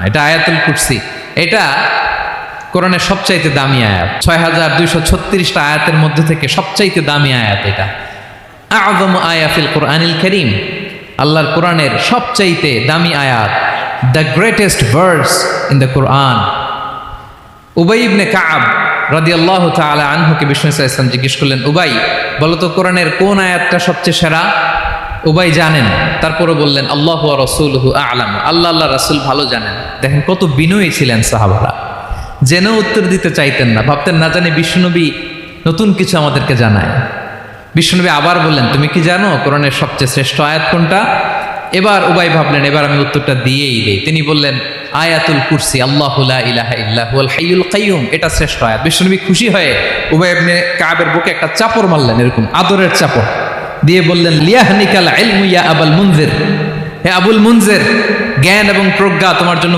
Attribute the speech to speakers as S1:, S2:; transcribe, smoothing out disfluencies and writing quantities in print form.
S1: এটা আয়াতুল কুরসি। এটা কোরআনের সবচাইতে দামি আয়াত। ৬,২৩৬টা আয়াতের মধ্যে থেকে সবচাইতে দামি আয়াত এটা। আযম আয়া ফিল কোরআনিল কারীম, আল্লাহর কোরআনের সবচাইতে দামি আয়াত, the greatest verse in the Quran. Ubai ibn Kab রাদিয়াল্লাহু তাআলা আনহুকে বিষ্ণু সাল্লাল্লাহু আলাইহি ওয়াসাল্লাম জিজ্ঞেস করলেন, উবাই বলো তো কোরআনের কোন আয়াতটা সবচেয়ে সেরা? উবাই জানেন, তারপরে বললেন আল্লাহু ওয়া রাসূলুহু আ'লাম, আল্লাহ রাসূল ভালো জানেন। দেখেন কত বিনয়ী ছিলেন সাহাবারা, জেনেও উত্তর দিতে চাইতেন না, ভাবতেন না জানি বিষ্ণুনবী নতুন কিছু আমাদেরকে জানায়। বিষ্ণুনবী আবার বললেন, তুমি কি জানো কোরআনের সবচেয়ে শ্রেষ্ঠ আয়াত কোনটা? এবার উবাই ভাবলেন এবার আমি উত্তরটা দিয়েই দেই। তিনি বললেন আয়াতুল কুরসি, আল্লাহু লা ইলাহা ইল্লা হুয়াল হাইয়ুল কাইয়ুম, এটা শ্রেষ্ঠ আয়াত। বিষ্ণুনবী খুশি হয়ে উবাই ইবনে কাবের বুকে একটা চাপড় মারলেন, এরকম আদরের চাপড় দিয়ে বললেন, লিয়াহনিকাল ইলমু ইয়া আবুল মুনজির, হে আবুল মুনজির, জ্ঞান এবং প্রজ্ঞা তোমার জন্য